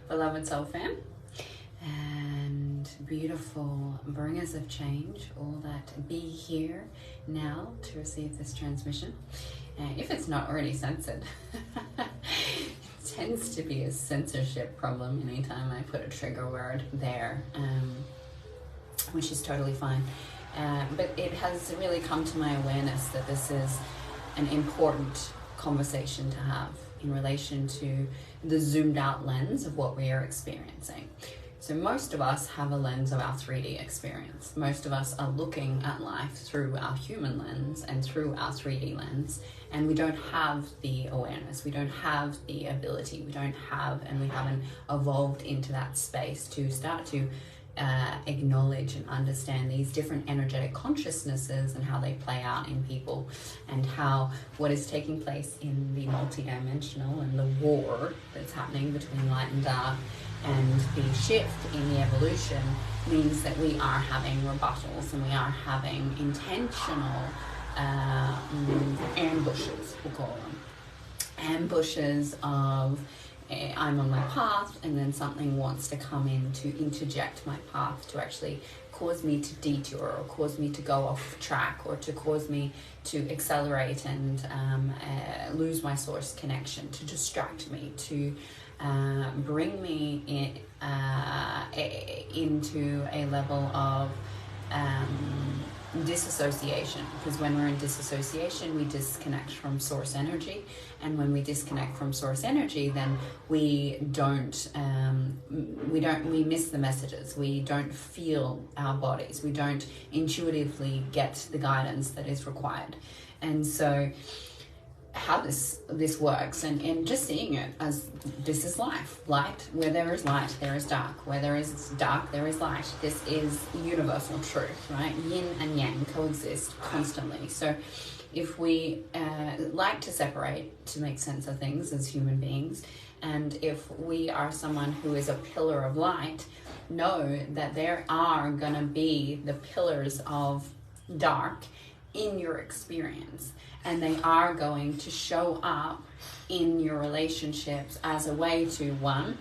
Beloved Soul Fam and beautiful bringers of change, all that be here now to receive this transmission. If it's not already censored, it tends to be a censorship problem anytime I put a trigger word there, which is totally fine. But it has really come to my awareness that this is an important conversation to have in relation to the zoomed out lens of what we are experiencing. So most of us have a lens of our 3D experience. Most of us are looking at life through our human lens and through our 3D lens, and we don't have the awareness, we don't have the ability, we haven't evolved into that space to start to acknowledge and understand these different energetic consciousnesses and how they play out in people, and how what is taking place in the multi-dimensional and the war that's happening between light and dark and the shift in the evolution means that we are having rebuttals and we are having intentional ambushes, we'll call them. Ambushes of I'm on my path and then something wants to come in to interject my path to actually cause me to detour or cause me to go off track or to cause me to accelerate and lose my source connection, to distract me, to bring me into a level of disassociation, because when we're in disassociation we disconnect from source energy, and when we disconnect from source energy then we miss the messages, we don't feel our bodies, we don't intuitively get the guidance that is required. And so how this works, and just seeing it as this is life. Light, where there is light, there is dark. Where there is dark, there is light. This is universal truth, right? Yin and yang coexist constantly. So if we like to separate to make sense of things as human beings, and if we are someone who is a pillar of light, know that there are going to be the pillars of dark in your experience, and they are going to show up in your relationships as a way to, one,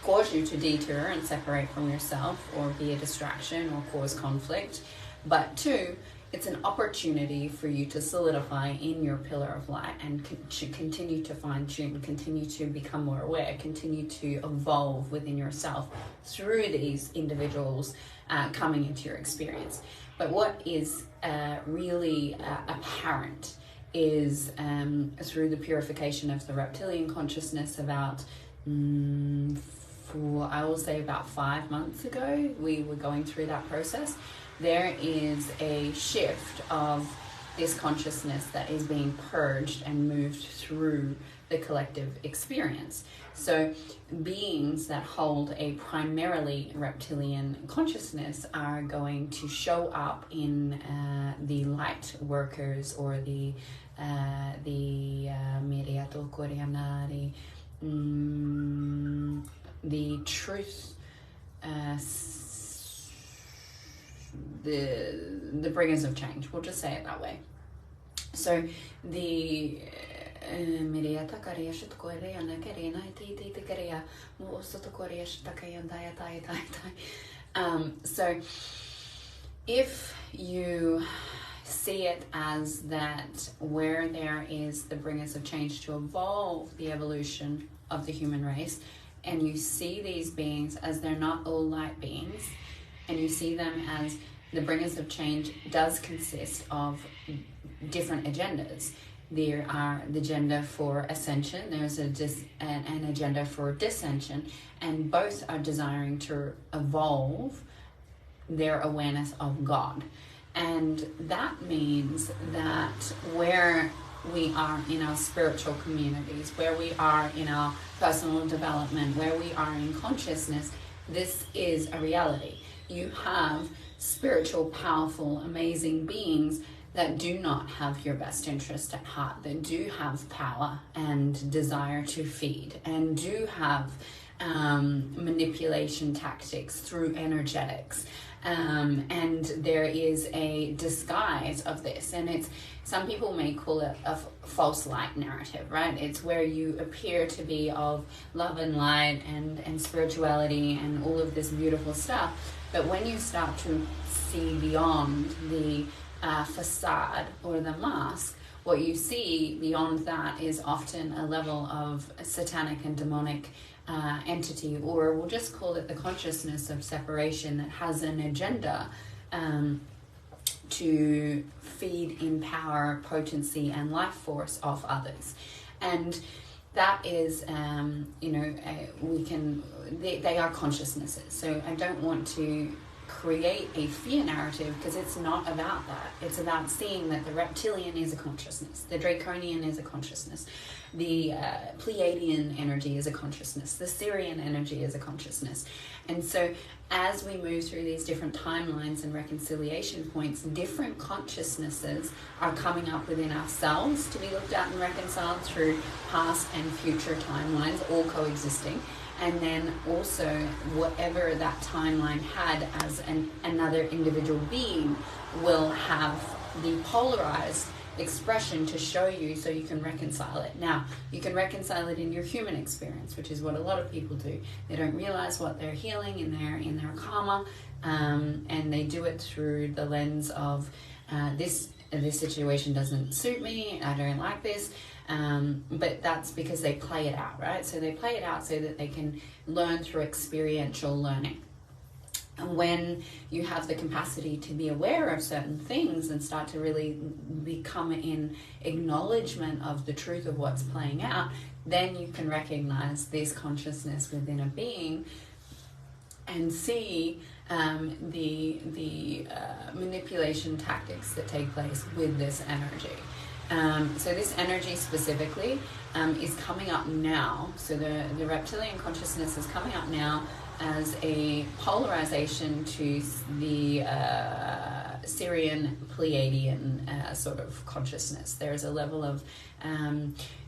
cause you to detour and separate from yourself or be a distraction or cause conflict, but two, it's an opportunity for you to solidify in your pillar of light and continue to fine-tune, continue to become more aware, continue to evolve within yourself through these individuals coming into your experience. But what is really apparent is through the purification of the reptilian consciousness about, I will say about 5 months ago, we were going through that process. There is a shift of this consciousness that is being purged and moved through the collective experience. So beings that hold a primarily reptilian consciousness are going to show up in the light workers or the Miriato Koreanari, the truth, the bringers of change. We'll just say it that way. So the so if you see it as that where there is the bringers of change to evolve the evolution of the human race, and you see these beings as they're not all light beings, and you see them as the bringers of change does consist of different agendas. There are the agenda for ascension, there's an agenda for dissension, and both are desiring to evolve their awareness of God. And that means that where we are in our spiritual communities, where we are in our personal development, where we are in consciousness, this is a reality. You have spiritual, powerful, amazing beings that do not have your best interest at heart, that do have power and desire to feed, and do have manipulation tactics through energetics. And there is a disguise of this, and it's, some people may call it a false light narrative, right? It's where you appear to be of love and light and spirituality and all of this beautiful stuff, but when you start to see beyond the facade or the mask, what you see beyond that is often a level of satanic and demonic entity, or we'll just call it the consciousness of separation that has an agenda to feed in power, potency, and life force of others. And that is, they are consciousnesses. So I don't want to create a fear narrative, because it's not about that. It's about seeing that the reptilian is a consciousness, the draconian is a consciousness, the Pleiadian energy is a consciousness, the Syrian energy is a consciousness. And so as we move through these different timelines and reconciliation points, different consciousnesses are coming up within ourselves to be looked at and reconciled through past and future timelines, all coexisting. And then also whatever that timeline had as another individual being will have the polarized expression to show you, so you can reconcile it. Now, you can reconcile it in your human experience, which is what a lot of people do. They don't realize what they're healing in their karma, and they do it through the lens of this situation doesn't suit me, I don't like this. But that's because they play it out, right? So they play it out so that they can learn through experiential learning. And when you have the capacity to be aware of certain things and start to really become in acknowledgement of the truth of what's playing out, then you can recognize this consciousness within a being and see the manipulation tactics that take place with this energy. So this energy specifically is coming up now. So the reptilian consciousness is coming up now as a polarization to the Syrian Pleiadian sort of consciousness. There's a level of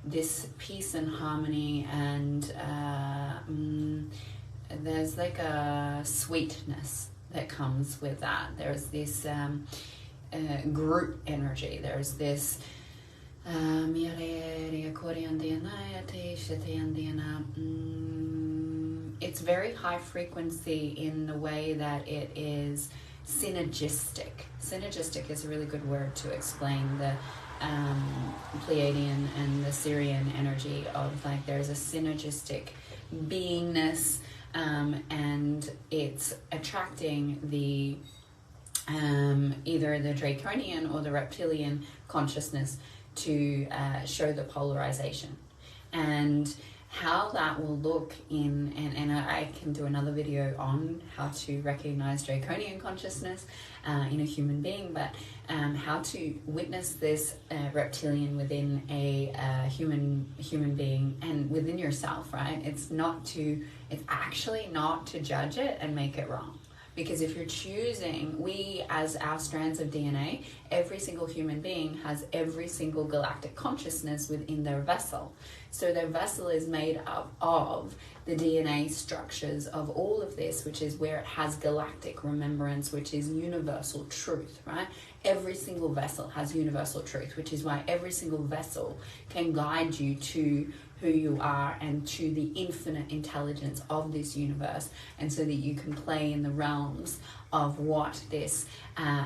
this peace and harmony, and there's like a sweetness that comes with that. There's this group energy. There's this it's very high frequency in the way that it is synergistic. Synergistic is a really good word to explain the Pleiadian and the Syrian energy of, like, there's a synergistic beingness, and it's attracting the either the draconian or the reptilian consciousness to show the polarization. And how that will look in, and I can do another video on how to recognize draconian consciousness in a human being, but how to witness this reptilian within a human being and within yourself, right? It's actually not to judge it and make it wrong. Because if you're choosing, we as our strands of DNA, every single human being has every single galactic consciousness within their vessel. So their vessel is made up of the DNA structures of all of this, which is where it has galactic remembrance, which is universal truth, right? Every single vessel has universal truth, which is why every single vessel can guide you to who you are and to the infinite intelligence of this universe, and so that you can play in the realms of what this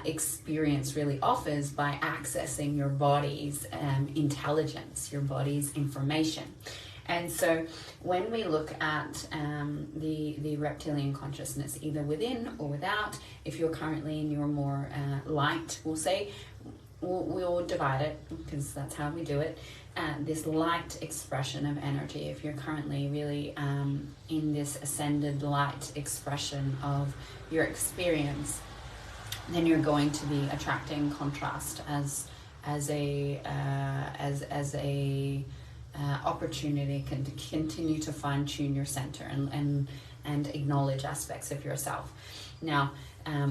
experience really offers by accessing your body's intelligence, your body's information. And so when we look at the reptilian consciousness, either within or without, if you're currently in your more light, we'll say, we'll divide it because that's how we do it, this light expression of energy. If you're currently really in this ascended light expression of your experience, then you're going to be attracting contrast as a opportunity to continue to fine-tune your center and acknowledge aspects of yourself. Now,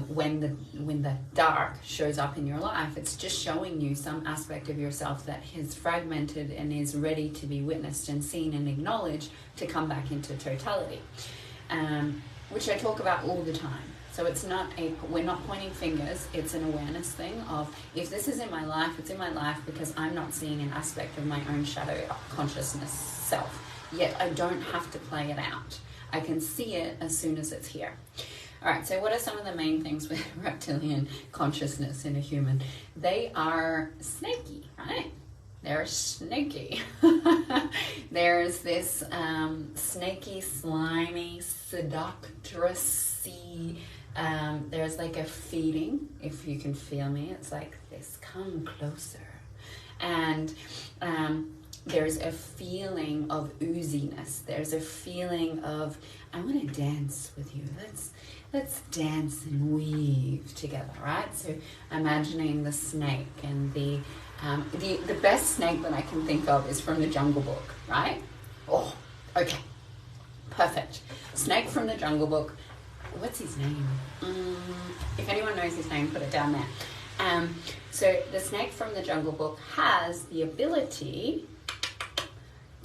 when the dark shows up in your life, it's just showing you some aspect of yourself that is fragmented and is ready to be witnessed and seen and acknowledged to come back into totality, which I talk about all the time. So we're not pointing fingers, it's an awareness thing of, if this is in my life, it's in my life because I'm not seeing an aspect of my own shadow consciousness self. Yet I don't have to play it out. I can see it as soon as it's here. All right, so what are some of the main things with reptilian consciousness in a human? They are snaky, right? They're snaky. There's this snaky, slimy, seductressy, there's like a feeling, if you can feel me, it's like this, come closer. And there's a feeling of ooziness. There's a feeling of, I want to dance with you. Let's dance and weave together, right? So imagining the snake, and the best snake that I can think of is from the Jungle Book, right? Oh, okay, perfect. Snake from the Jungle Book. What's his name? If anyone knows his name, put it down there. So the snake from the Jungle Book has the ability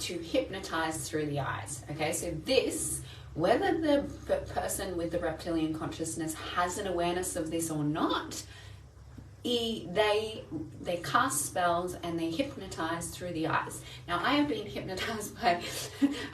to hypnotize through the eyes. Okay, so this, whether the person with the reptilian consciousness has an awareness of this or not, they cast spells and they hypnotize through the eyes. Now, I have been hypnotized by,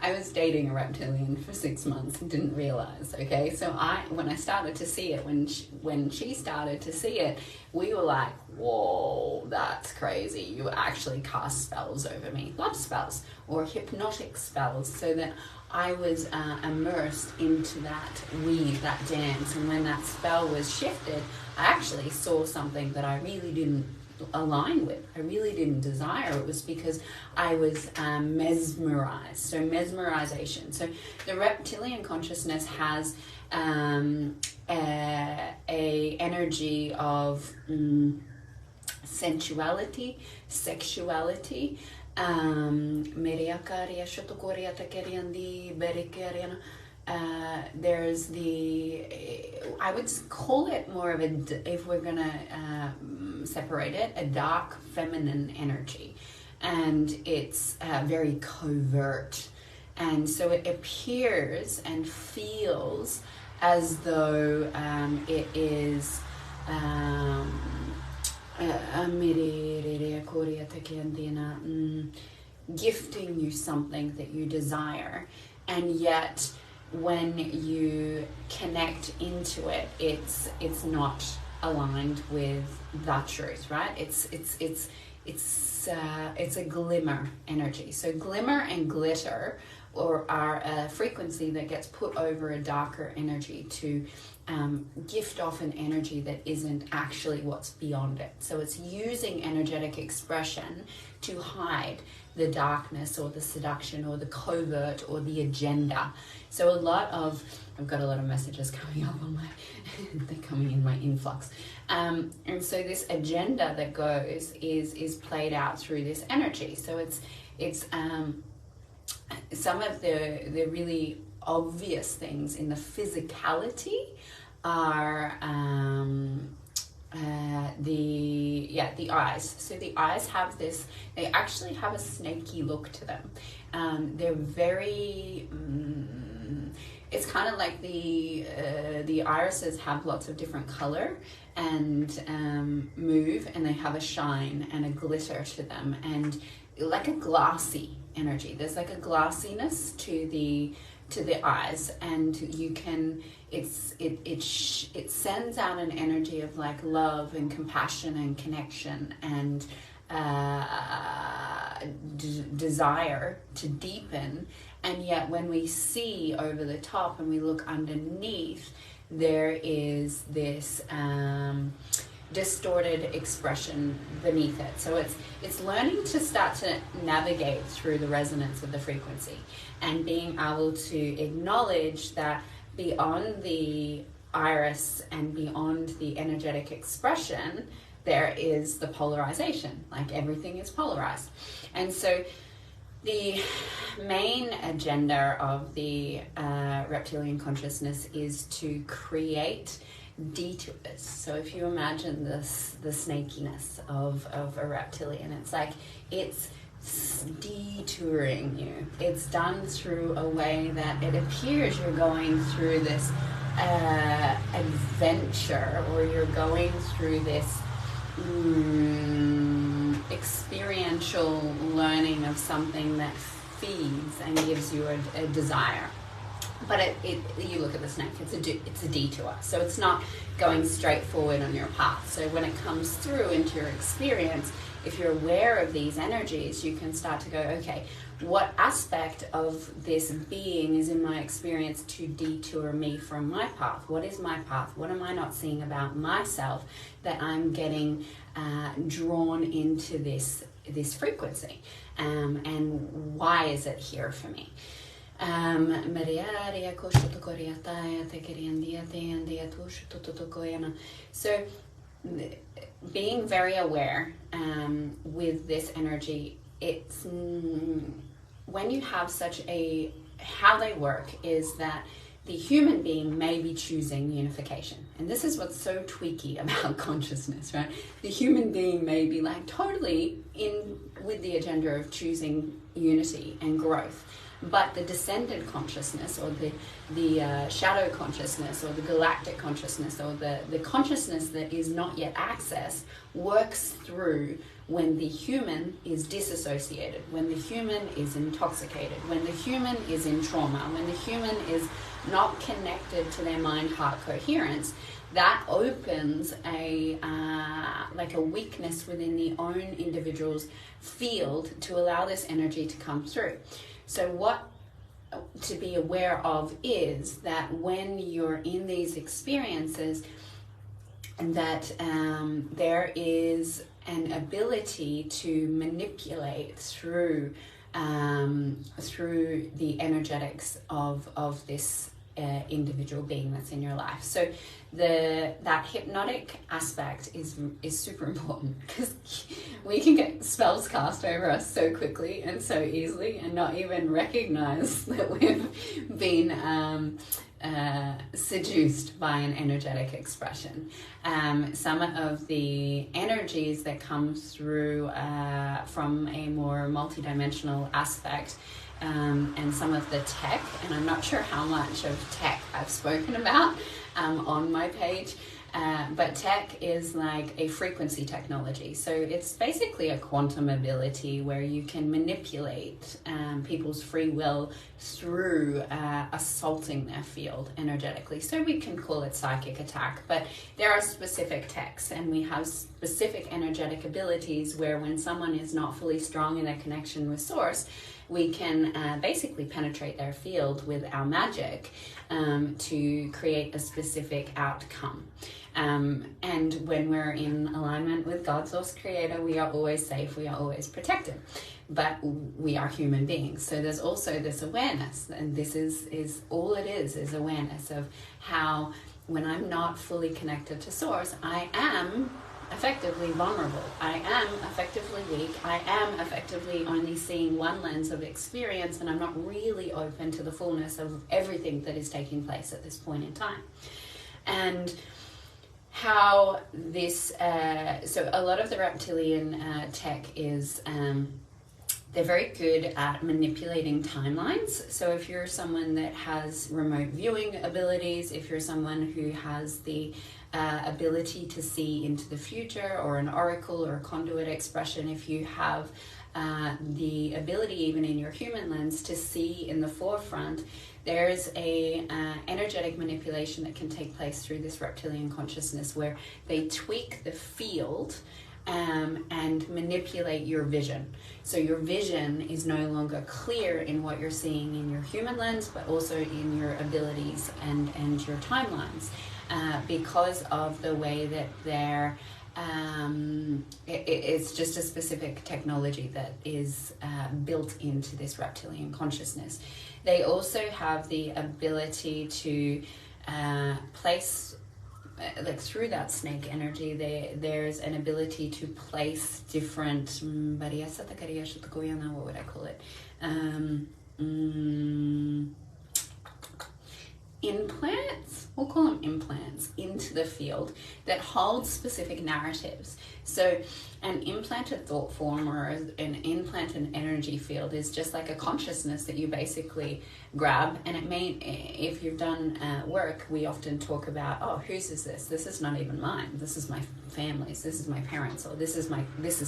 I was dating a reptilian for 6 months and didn't realize, okay? So when I started to see it, when she started to see it, we were like, whoa, that's crazy. You actually cast spells over me, love spells or hypnotic spells, so that I was immersed into that weave, that dance. And when that spell was shifted, I actually saw something that I really didn't align with. I really didn't desire. It was because I was mesmerized. So mesmerization. So the reptilian consciousness has a energy of sensuality, sexuality. There's I would call it more of if we're going to separate it, a dark feminine energy. And it's very covert. And so it appears and feels as though it is gifting you something that you desire, and yet when you connect into it, it's not aligned with that truth, right? It's a glimmer energy. So glimmer and glitter are a frequency that gets put over a darker energy to gift off an energy that isn't actually what's beyond it. So it's using energetic expression to hide the darkness or the seduction or the covert or the agenda. So I've got a lot of messages coming up on they're coming in my influx. And so this agenda that goes is played out through this energy. So it's some of the really obvious things in the physicality are the eyes. So the eyes have they actually have a snaky look to them. They're very, it's kind of like the irises have lots of different color and move, and they have a shine and a glitter to them, and like a glassy energy. There's like a glassiness to the eyes, and you can it sends out an energy of like love and compassion and connection and desire to deepen. And yet when we see over the top and we look underneath, there is this distorted expression beneath it. So it's learning to start to navigate through the resonance of the frequency and being able to acknowledge that beyond the iris and beyond the energetic expression, there is the polarization. Like everything is polarized. And so the main agenda of the reptilian consciousness is to create detours. So if you imagine the snakiness of a reptilian, it's like it's detouring you. It's done through a way that it appears you're going through this adventure, or you're going through this experiential learning of something that feeds and gives you a desire. But you look at the snake, it's a detour. So it's not going straight forward on your path. So when it comes through into your experience, if you're aware of these energies, you can start to go, okay, what aspect of this being is in my experience to detour me from my path? What is my path? What am I not seeing about myself that I'm getting drawn into this frequency? And why is it here for me? So being very aware with this energy, it's when you have how they work is that the human being may be choosing unification. And this is what's so tweaky about consciousness, right? The human being may be like totally in with the agenda of choosing unity and growth. But the descended consciousness, or the shadow consciousness, or the galactic consciousness, or the consciousness that is not yet accessed, works through when the human is disassociated, when the human is intoxicated, when the human is in trauma, when the human is not connected to their mind-heart coherence. That opens a weakness within the own individual's field to allow this energy to come through. So what to be aware of is that when you're in these experiences, that there is an ability to manipulate through the energetics of this individual being that's in your life. So that hypnotic aspect is super important, because we can get spells cast over us so quickly and so easily and not even recognize that we've been seduced by an energetic expression. Some of the energies that come through from a more multidimensional aspect, and some of the tech, and I'm not sure how much of tech I've spoken about on my page, but tech is like a frequency technology. So it's basically a quantum ability where you can manipulate people's free will through assaulting their field energetically. So we can call it psychic attack, but there are specific techs, and we have specific energetic abilities where when someone is not fully strong in their connection with source, we can basically penetrate their field with our magic to create a specific outcome. And when we're in alignment with God, Source Creator, we are always safe, we are always protected. But we are human beings. So there's also this awareness, and this is all it is awareness of how when I'm not fully connected to Source, I am effectively vulnerable. I am effectively weak. I am effectively only seeing one lens of experience, and I'm not really open to the fullness of everything that is taking place at this point in time. And how this, so a lot of the reptilian tech is, they're very good at manipulating timelines. So if you're someone that has remote viewing abilities, if you're someone who has the ability to see into the future, or an oracle or a conduit expression, if you have the ability even in your human lens to see in the forefront, there's a energetic manipulation that can take place through this reptilian consciousness where they tweak the field and manipulate your vision. So your vision is no longer clear in what you're seeing in your human lens, but also in your abilities and your timelines, because of the way that they're it's just a specific technology that is built into this reptilian consciousness. They also have the ability to place, like through that snake energy, there's an ability to place different, what would I call it? implants, we'll call them implants, into the field that hold specific narratives. So an implanted thought form or an implanted energy field is just like a consciousness that you basically grab. And it may, if you've done work, we often talk about, oh, whose is this? This is not even mine. This is my family's. This is my parents', or this is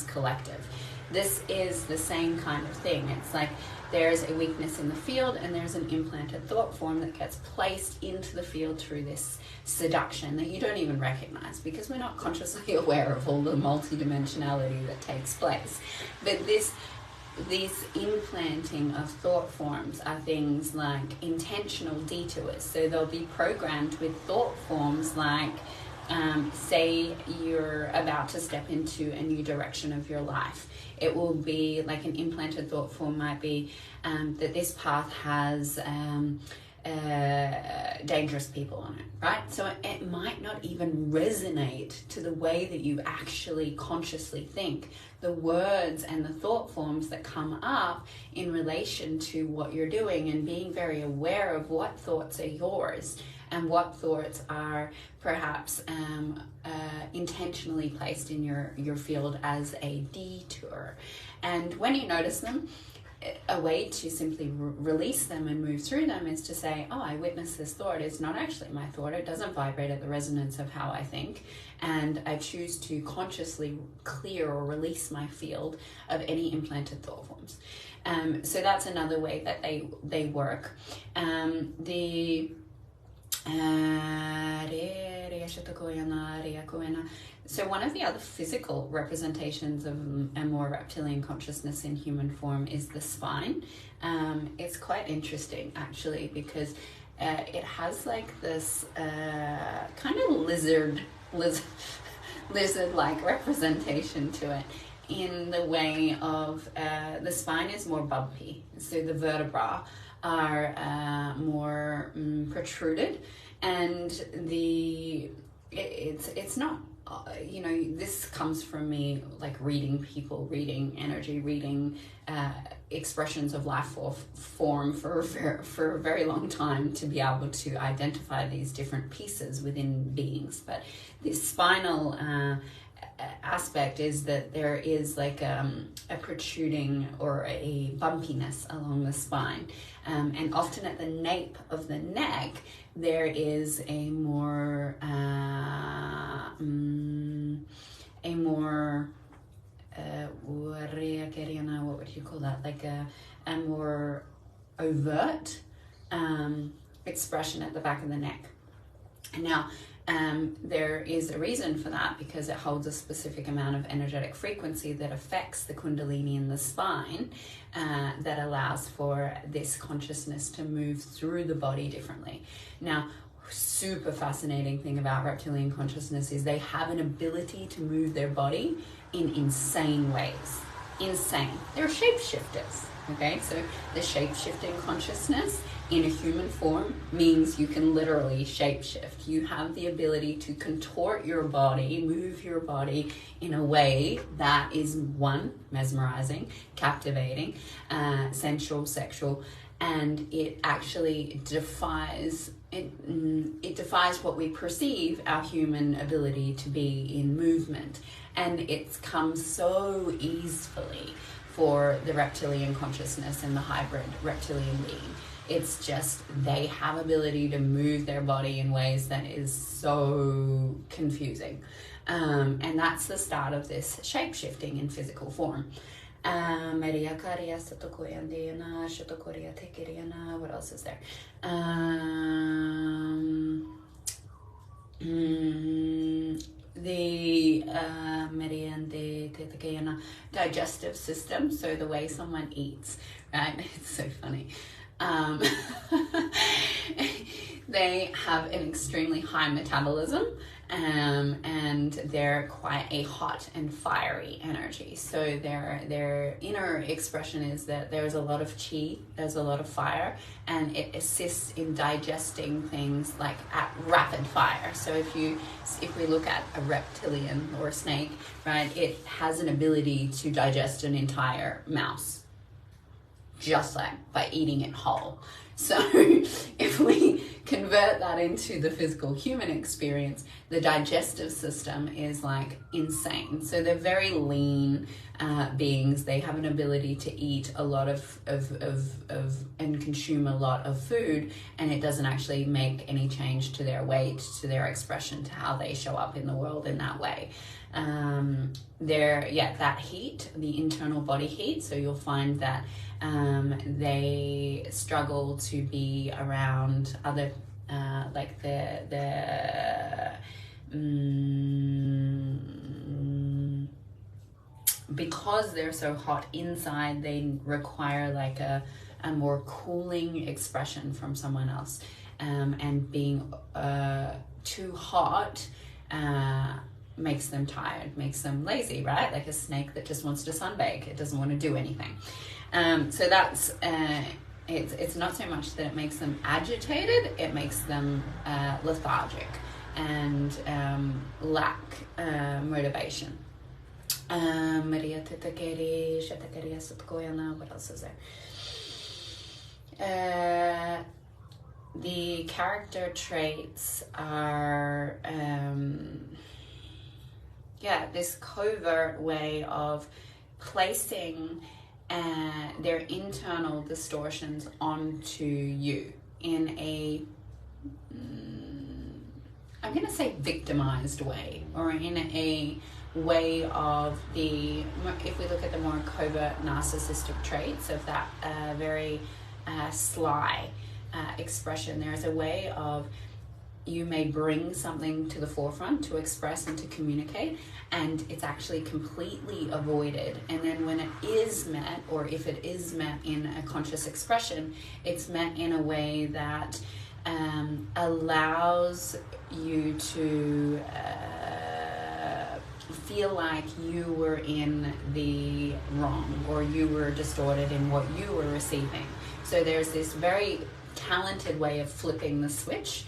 collective. This is the same kind of thing. It's like there's a weakness in the field and there's an implanted thought form that gets placed into the field through this seduction that you don't even recognize, because we're not consciously aware of all the multidimensionality that takes place. But this implanting of thought forms are things like intentional detours. So they'll be programmed with thought forms like, say you're about to step into a new direction of your life. It will be like an implanted thought form might be that this path has dangerous people on it, right? So it might not even resonate to the way that you actually consciously think. The words and the thought forms that come up in relation to what you're doing, and being very aware of what thoughts are yours and what thoughts are perhaps intentionally placed in your field as a detour. And when you notice them, a way to simply release them and move through them is to say, oh, I witnessed this thought. It's not actually my thought. It doesn't vibrate at the resonance of how I think. And I choose to consciously clear or release my field of any implanted thought forms. So that's another way that they work. So one of the other physical representations of a more reptilian consciousness in human form is the spine. It's quite interesting actually, because it has like this kind of lizard-like representation to it, in the way of the spine is more bumpy. So the vertebrae are more protruded, and it's not, this comes from me like reading people, reading energy, reading expressions of life form for a very long time, to be able to identify these different pieces within beings. But this spinal aspect is that there is like a protruding or a bumpiness along the spine, and often at the nape of the neck there is a more what would you call that, like a more overt expression at the back of the neck. And now there is a reason for that, because it holds a specific amount of energetic frequency that affects the kundalini in the spine, that allows for this consciousness to move through the body differently. Now, super fascinating thing about reptilian consciousness is they have an ability to move their body in insane ways. Insane. They're shapeshifters. Okay, so the shape-shifting consciousness in a human form means you can literally shape-shift. You have the ability to contort your body, move your body in a way that is, one, mesmerizing, captivating, sensual, sexual, and it actually defies what we perceive our human ability to be in movement. And it's come so easily for the reptilian consciousness and the hybrid reptilian being. It's just they have ability to move their body in ways that is so confusing. And that's the start of this shape-shifting in physical form. What else is there? The digestive system, so the way someone eats, right? It's so funny. They have an extremely high metabolism, and they're quite a hot and fiery energy. So their inner expression is that there's a lot of chi, there's a lot of fire, and it assists in digesting things like at rapid fire. So if we look at a reptilian or a snake, right, it has an ability to digest an entire mouse, just like by eating it whole. So if we convert that into the physical human experience, the digestive system is like insane. So they're very lean beings. They have an ability to eat a lot of and consume a lot of food, and it doesn't actually make any change to their weight, to their expression, to how they show up in the world in that way. That heat, the internal body heat, so you'll find that they struggle to be around other like because they're so hot inside, they require like a more cooling expression from someone else, and being too hot makes them tired, makes them lazy, right? Like a snake that just wants to sunbake. It doesn't want to do anything. So that's it's not so much that it makes them agitated, it makes them lethargic and lack motivation. Maria Tetakeri, Shetakeri Supkoyana, what else is there? The character traits are this covert way of placing their internal distortions onto you in a I'm going to say victimized way, or in a way of the, if we look at the more covert narcissistic traits of that very sly expression, there's a way of you may bring something to the forefront to express and to communicate, and it's actually completely avoided. And then when it is met, or if it is met in a conscious expression, it's met in a way that allows you to feel like you were in the wrong, or you were distorted in what you were receiving. So there's this very talented way of flipping the switch.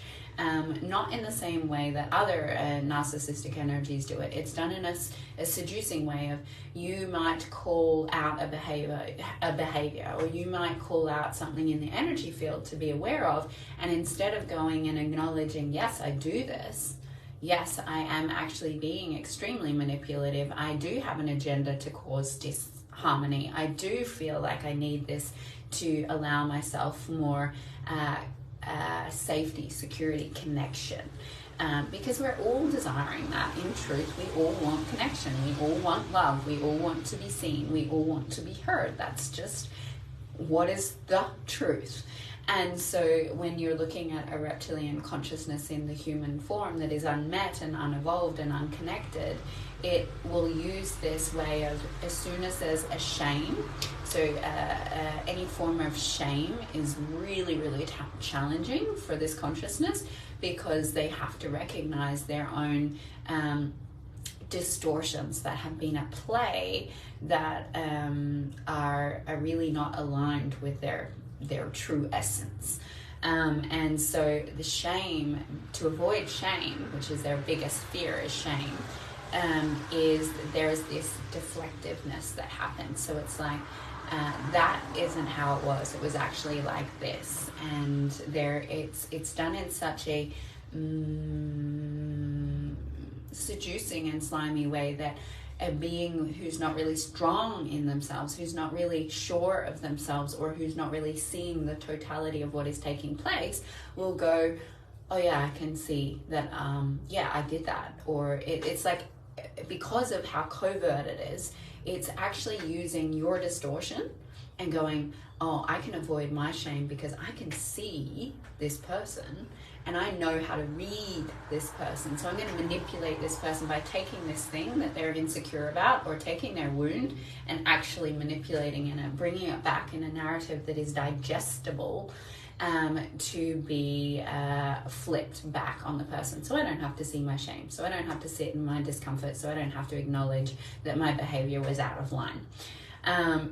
Not in the same way that other narcissistic energies do it. It's done in a seducing way of, you might call out a behavior, or you might call out something in the energy field to be aware of, and instead of going and acknowledging, yes, I do this, yes, I am actually being extremely manipulative, I do have an agenda to cause disharmony, I do feel like I need this to allow myself more safety, security, connection, because we're all desiring that. In truth, we all want connection, we all want love, we all want to be seen, we all want to be heard. That's just what is the truth. And so when you're looking at a reptilian consciousness in the human form that is unmet and unevolved and unconnected, it will use this way of, as soon as there's a shame, so any form of shame is really, really challenging for this consciousness, because they have to recognize their own distortions that have been at play that are really not aligned with their true essence. And so the shame, to avoid shame, which is their biggest fear is shame, is there's this deflectiveness that happens. So it's like, that isn't how it was. It was actually like this. And it's done in such a seducing and slimy way that a being who's not really strong in themselves, who's not really sure of themselves, or who's not really seeing the totality of what is taking place, will go, oh yeah, I can see that, yeah, I did that. Or it's like, because of how covert it is, it's actually using your distortion and going, oh, I can avoid my shame because I can see this person and I know how to read this person. So I'm going to manipulate this person by taking this thing that they're insecure about, or taking their wound and actually manipulating it and bringing it back in a narrative that is digestible, to be flipped back on the person. So I don't have to see my shame. So I don't have to sit in my discomfort. So I don't have to acknowledge that my behavior was out of line.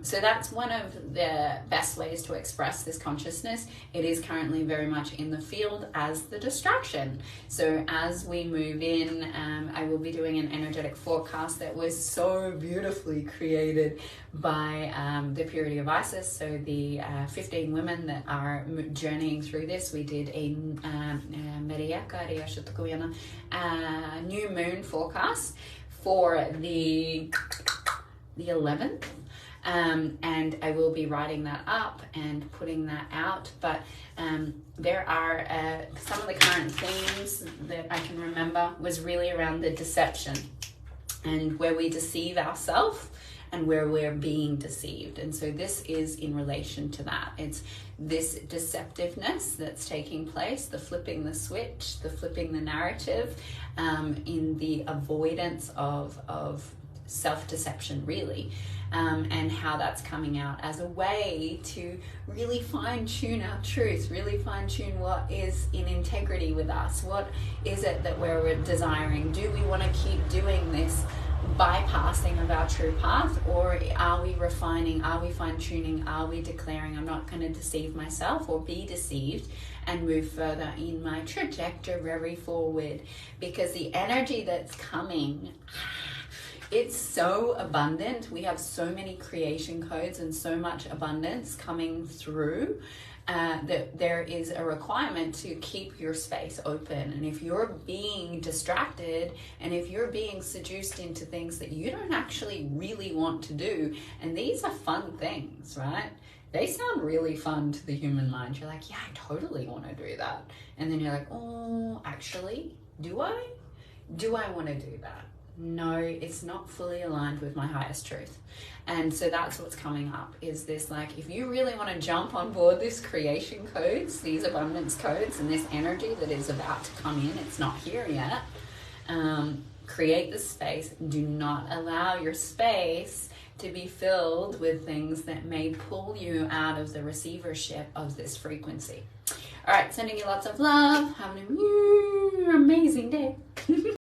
So that's one of the best ways to express this consciousness. It is currently very much in the field as the distraction. So as we move in, I will be doing an energetic forecast that was so beautifully created by the Purity of Isis. So the 15 women that are journeying through this, we did a new moon forecast for the 11th. And I will be writing that up and putting that out. But there are some of the current themes that I can remember was really around the deception and where we deceive ourselves and where we're being deceived. And so this is in relation to that. It's this deceptiveness that's taking place, the flipping the switch, the flipping the narrative, in the avoidance of self-deception, really. And how that's coming out as a way to really fine-tune our truth, really fine-tune what is in integrity with us. What is it that we're desiring? Do we want to keep doing this bypassing of our true path, or are we refining, are we fine-tuning, are we declaring I'm not going to deceive myself or be deceived and move further in my trajectory forward? Because the energy that's coming, it's so abundant. We have so many creation codes and so much abundance coming through that there is a requirement to keep your space open. And if you're being distracted and if you're being seduced into things that you don't actually really want to do, and these are fun things, right? They sound really fun to the human mind. You're like, yeah, I totally want to do that. And then you're like, oh, actually, do I? Do I want to do that? No, it's not fully aligned with my highest truth. And so that's what's coming up, is this, like, if you really want to jump on board this creation codes, these abundance codes, and this energy that is about to come in, it's not here yet, create the space. Do not allow your space to be filled with things that may pull you out of the receivership of this frequency. All right, sending you lots of love. Have an amazing day.